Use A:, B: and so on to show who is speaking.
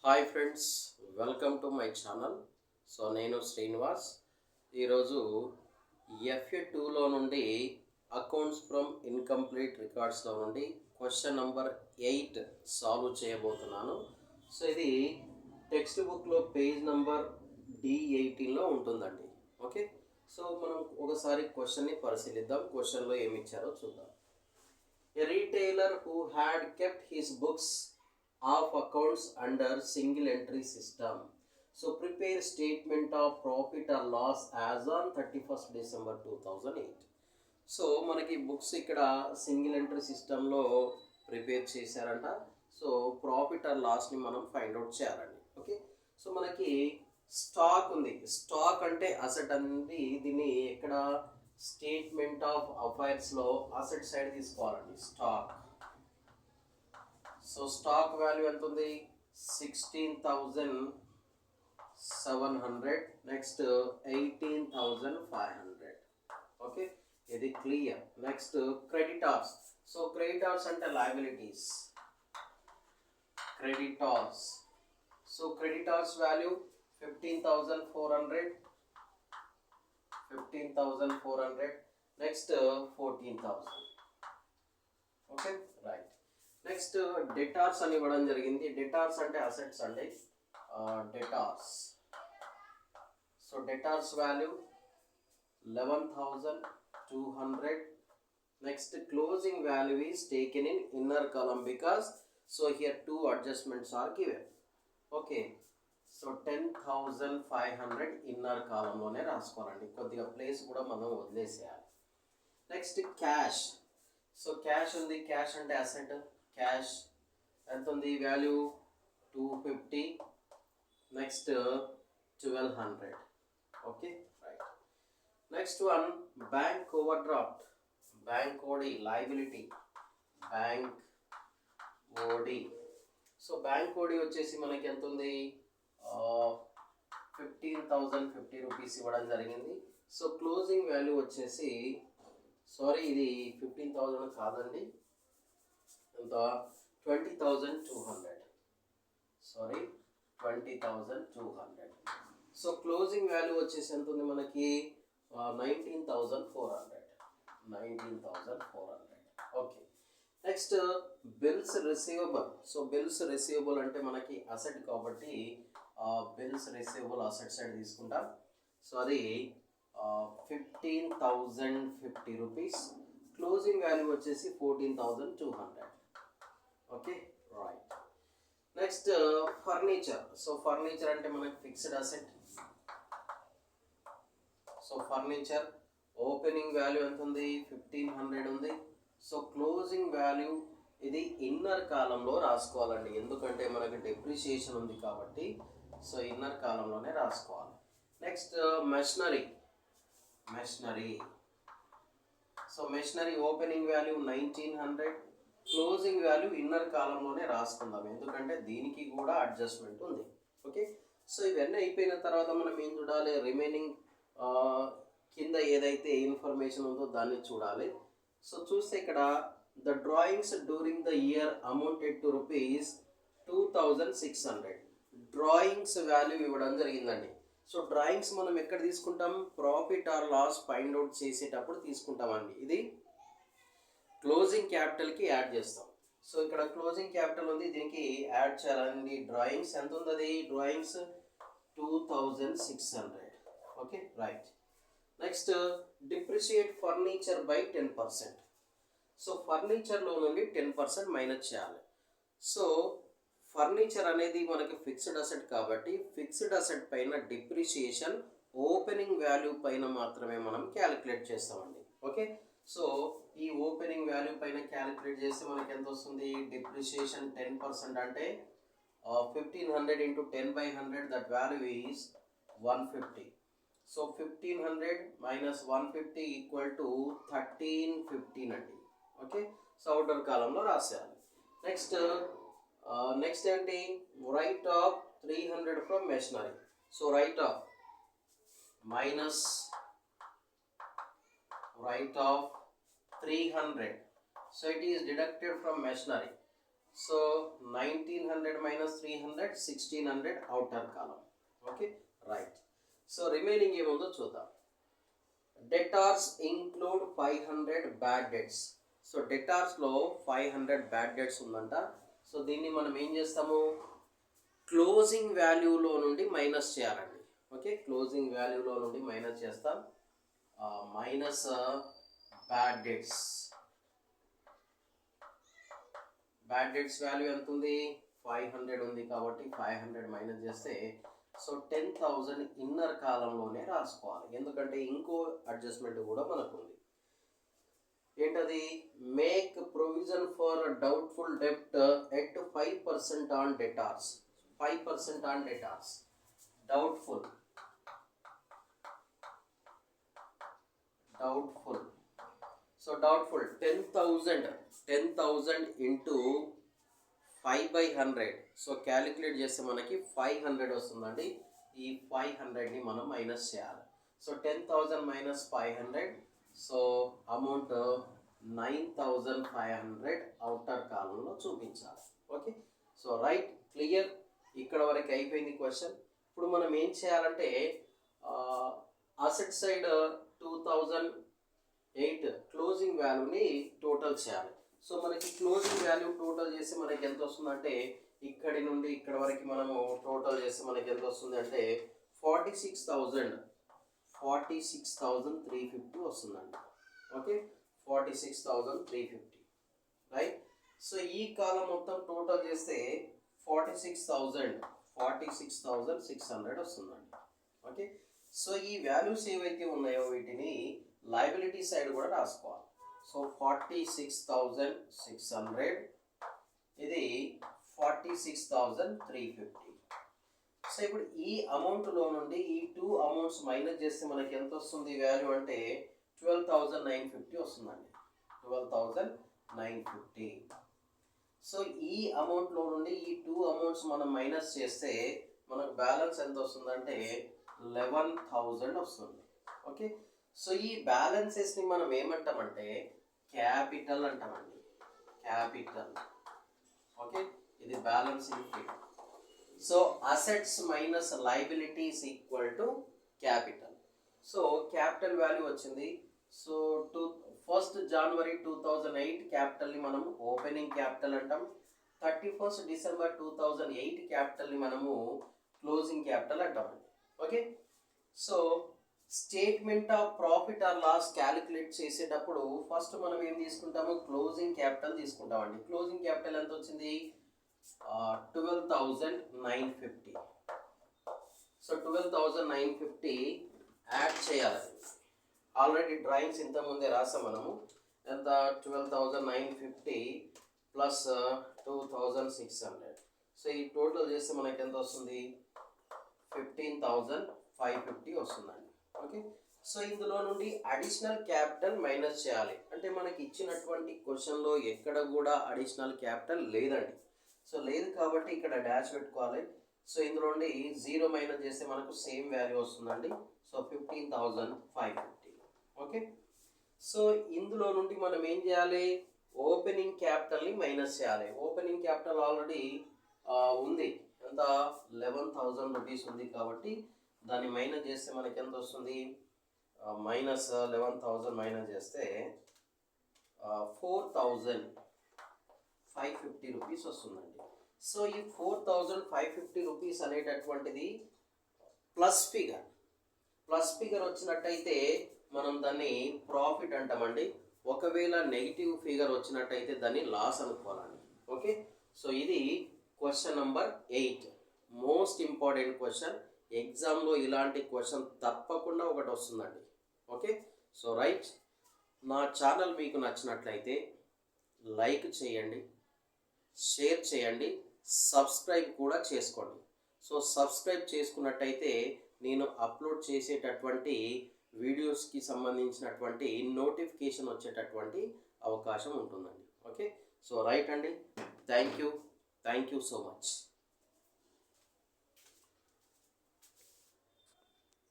A: Hi friends, welcome to my channel. So నేను శ్రీనివాస్. ఈరోజు FA 2లో నుండి అకౌంట్స్ ఫ్రమ్ ఇన్కంప్లీట్ రికార్డ్స్లో నుండి క్వశ్చన్ నెంబర్ 8 సాల్వ్ చేయబోతున్నాను. సో ఇది టెక్స్ట్ బుక్లో పేజ్ నెంబర్ D18లో ఉంటుందండి. ఓకే, సో మనం ఒకసారి క్వశ్చన్ని పరిశీలిద్దాం. క్వశ్చన్లో ఏమి ఇచ్చారో చూద్దాం. A retailer who had kept his books of accounts under single entry system. So prepare statement of profit or loss as on 31st December 2008. So మనకి బుక్స్ ఇక్కడ సింగిల్ ఎంట్రీ సిస్టంలో ప్రిపేర్ చేశారంట. సో ప్రాఫిట్ ఆర్ లాస్ని మనం find out చేయాలండి. Okay, so మనకి stock ఉంది. Stock అంటే అసెట్ అనేది దీన్ని ఇక్కడ స్టేట్మెంట్ ఆఫ్ అఫైర్స్లో అసెట్ సైడ్ తీసుకోవాలండి. స్టాక్. సో స్టాక్ వాల్యూ ఎంత ఉంది? 16,700. నెక్స్ట్ 18,500. ఓకే, ఇది క్లియర్. Next creditors. సో క్రెడిటార్స్ అంటే liabilities. Creditors. So creditors value 15,400. 15,400. Next 14,000. Okay, right. Next debtors అని ఇవ్వడం జరిగింది. డెటార్స్ అంటే అసెట్స్ అండి. Debtors. So debtors value 11,200. Next closing value is taken in inner column because so here 2 adjustments are given. Okay, so 10,500 inner కాలంలోనే రాసుకోవాలండి. కొద్దిగా place కూడా మనం వదిలేసేయాలి. Next cash. సో క్యాష్ ఉంది. క్యాష్ అంటే అసెట్. క్యాష్ ఎంత ఉంది? Value 250. Next 1,200. Okay, right. Next one bank overdraft. Bank OD liability. Bank OD. So bank OD వచ్చేసి మనకి ఎంత ఉంది? 15,050 రూపీస్ ఇవ్వడం జరిగింది. సో క్లోజింగ్ వాల్యూ వచ్చేసి సారీ ఇది 15,000 కాదండి, ఎంత? 20,200. సారీ 20,200. సో క్లోజింగ్ వాల్యూ వచ్చేసి ఎంత ఉంది మనకి? 19,400. 19,400. Okay, next bills receivable. So bills receivable అంటే మనకి అసెట్ కాబట్టి బిల్స్ రిసీవబుల్ అసెట్ సైడ్ తీసుకుంటాం. సో అది 15,050 రూపీస్. క్లోజింగ్ వాల్యూ వచ్చేసి 14,200. Okay, right. Next furniture. So furniture అంటే మనకి fixed asset. So furniture opening value ఎంత ఉంది? 1,500 ఉంది. సో క్లోజింగ్ వాల్యూ ఇది ఇన్నర్ కాలంలో రాసుకోవాలండి, ఎందుకంటే మనకి డెప్రిషియేషన్ ఉంది కాబట్టి. సో ఇన్నర్ కాలంలోనే రాసుకోవాలి. Next machinery. Machinery. So machinery opening value 1,900. Closing value inner కాలంలోనే రాసుకుందాం, ఎందుకంటే దీనికి కూడా అడ్జస్ట్మెంట్ ఉంది. ఓకే, సో ఇవన్నీ అయిపోయిన తర్వాత మనం ఏం చూడాలి? రిమైనింగ్ కింద ఏదైతే ఇన్ఫర్మేషన్ ఉందో దాన్ని చూడాలి. సో చూస్తే ఇక్కడ the drawings during the year amounted to rupees 2,600. Drawings value ఇవ్వడం జరిగిందండి. సో డ్రాయింగ్స్ మనం ఎక్కడ తీసుకుంటాం? Profit or loss find out చేసేటప్పుడు తీసుకుంటామండి. ఇది క్లోజింగ్ క్యాపిటల్కి యాడ్ చేస్తాం. సో ఇక్కడ క్లోజింగ్ క్యాపిటల్ ఉంది, దీనికి యాడ్ చేయాలండి. డ్రాయింగ్స్ ఎంత ఉంది? అది drawings 2,600. Okay, right. Next depreciate furniture by 10%. So ఫర్నిచర్లో నుండి 10% మైనస్ చేయాలి. సో ఫర్నిచర్ అనేది మనకి ఫిక్స్డ్ అసెట్ కాబట్టి ఫిక్స్డ్ అసెట్ పైన డిప్రిషియేషన్ ఓపెనింగ్ వాల్యూ పైన మాత్రమే మనం క్యాలిక్యులేట్ చేస్తామండి. ఓకే, సో ఈ ఓపెనింగ్ వాల్యూ పైన క్యాలిక్యులేట్ చేస్తే మనకి ఎంత వస్తుంది? డిప్రిషియేషన్ 10% అంటే 1,500 into 10/100, that value is 150. So 1,500 minus 150 equal to 1,315 అండి. ఓకే, సో అవుటర్ కాలంలో రాసేయాలి. నెక్స్ట్ నెక్స్ట్ ఏంటి? Write off 300 from machinery. So write off minus write off 300. So it is deducted from machinery. So 1900 minus 300 1600 outer column. Okay, right. So remaining ఏముందో చూద్దాం. Debtors include 500 bad debts. So డెటార్స్లో 500 bad debts ఉందంట. So దీన్ని మనం ఏం చేస్తాము, closing వాల్యూలో నుండి minus చేయాలండి. ఓకే, క్లోజింగ్ వాల్యూలో నుండి మైనస్ చేస్తాం. Minus bad debts. Bad debts value ఎంత ఉంది, 500 ఉంది కాబట్టి 500 మైనస్ చేస్తే సో 10,000 ఇన్నర్ కాలంలోనే రాసుకోవాలి. ఎందుకంటే ఇంకో అడ్జస్ట్మెంట్ కూడా మనకు ఉంది. ఏంటది, మేక్ ప్రొవిజన్ ఫర్ డౌట్ఫుల్ డెప్ట్ at 5% on debtors. 5% on debtors. Doubtful so doubtful 10,000 into 5/100. So calculate చేస్తే మనకి 500 వస్తుందండి. ఈ 500ని మనం మైనస్ చేయాలి. So 10,000 minus 500, so amount 9,500 outer కాలంలో చూపించాలి. Okay, so right, clear. ఇక్కడ వరకు అయిపోయింది క్వశ్చన్. ఇప్పుడు మనం ఏం చేయాలంటే అసెట్ సైడ్ 2008 క్లోజింగ్ వాల్యూని టోటల్ చేయాలి. సో మనకి క్లోజింగ్ వాల్యూ టోటల్ చేసి మనకి ఎంత వస్తుందంటే, ఇక్కడి నుండి ఇక్కడ వరకు మనము టోటల్ చేస్తే మనకి ఎంత వస్తుంది అంటే 46,350 వస్తుందండి. Okay, 46,350, right. సో ఈ కాలం మొత్తం టోటల్ చేస్తే 46,600 వస్తుందండి. ఓకే, సో ఈ వాల్యూస్ ఏవైతే ఉన్నాయో వీటిని లయబిలిటీ సైడ్ కూడా రాసుకోవాలి. సో 46,600, ఇది 46,350. సో ఇప్పుడు ఈ అమౌంట్లో నుండి ఈ 2 అమౌంట్స్ మైనస్ చేస్తే మనకి ఎంత వస్తుంది వాల్యూ అంటే 12,950 వస్తుందండి. 12,950. సో ఈ అమౌంట్లో నుండి ఈ 2 అమౌంట్స్ మనం మైనస్ చేస్తే మనకు బ్యాలెన్స్ ఎంత వస్తుందంటే 11,000 వస్తుంది. ఓకే, సో ఈ బ్యాలెన్సెస్ని మనం ఏమంటామంటే క్యాపిటల్ అంటామండి. క్యాపిటల్. ఓకే, ఇది balancing figure. So assets minus liabilities equal to capital. So capital value వచ్చింది. సో 1st January 2008 క్యాపిటల్ని మనం ఓపెనింగ్ క్యాపిటల్ అంటాం. 31st December 2008 క్యాపిటల్ని మనము క్లోజింగ్ క్యాపిటల్ అంటామండి. Okay, so statement of profit or loss calculate చేసేటప్పుడు first మనం ఏం తీసుకుంటాము, క్లోజింగ్ క్యాపిటల్ తీసుకుంటామండి. క్లోజింగ్ క్యాపిటల్ ఎంత వచ్చింది, 12,950. సో 12,950 యాడ్ చేయాలి. ఆల్రెడీ డ్రాయింగ్స్ ఇంతకుముందే రాసాం మనము. ఎంత, 12,950 ప్లస్ 2,600. సో ఈ టోటల్ చేస్తే మనకి ఎంత వస్తుంది, 15,550 వస్తుందండి. ఓకే, సో ఇందులో నుండి అడిషనల్ క్యాపిటల్ మైనస్ చేయాలి. అంటే మనకి ఇచ్చినటువంటి క్వశ్చన్లో ఎక్కడ కూడా అడిషనల్ క్యాపిటల్ లేదండి. సో లేదు కాబట్టి ఇక్కడ డాష్ పెట్టుకోవాలి. సో ఇందులో నుండి 0 మైనస్ చేస్తే మనకు సేమ్ వాల్యూ వస్తుందండి. సో 15,550. ఓకే, సో ఇందులో నుండి మనం ఏం చేయాలి, ఓపెనింగ్ క్యాపిటల్ని మైనస్ చేయాలి. ఓపెనింగ్ క్యాపిటల్ ఆల్రెడీ ఉంది, ఎంత 11,000 రూపీస్ ఉంది కాబట్టి దాన్ని మైనస్ చేస్తే మనకి ఎంత వస్తుంది, మైనస్ 11,000 మైనస్ చేస్తే 4,550 రూపీస్ వస్తుందండి. సో ఈ 4,550 రూపీస్ అనేటటువంటిది ప్లస్ ఫిగర్ వచ్చినట్టయితే మనం దాన్ని ప్రాఫిట్ అంటామండి. ఒకవేళ నెగిటివ్ ఫిగర్ వచ్చినట్టయితే దాన్ని లాస్ అనుకోవాలండి. ఓకే, సో ఇది question number 8, most important question. ఎగ్జామ్లో ఇలాంటి క్వశ్చన్ తప్పకుండా ఒకటి వస్తుందండి. ఓకే, సో రైట్, నా ఛానల్ మీకు నచ్చినట్లయితే లైక్ చేయండి, షేర్ చేయండి, సబ్స్క్రైబ్ కూడా చేసుకోండి. సో సబ్స్క్రైబ్ చేసుకున్నట్టయితే నేను అప్లోడ్ చేసేటటువంటి వీడియోస్కి సంబంధించినటువంటి నోటిఫికేషన్ వచ్చేటటువంటి అవకాశం ఉంటుందండి. ఓకే, సో రైట్ అండి, థ్యాంక్ యూ సో మచ్.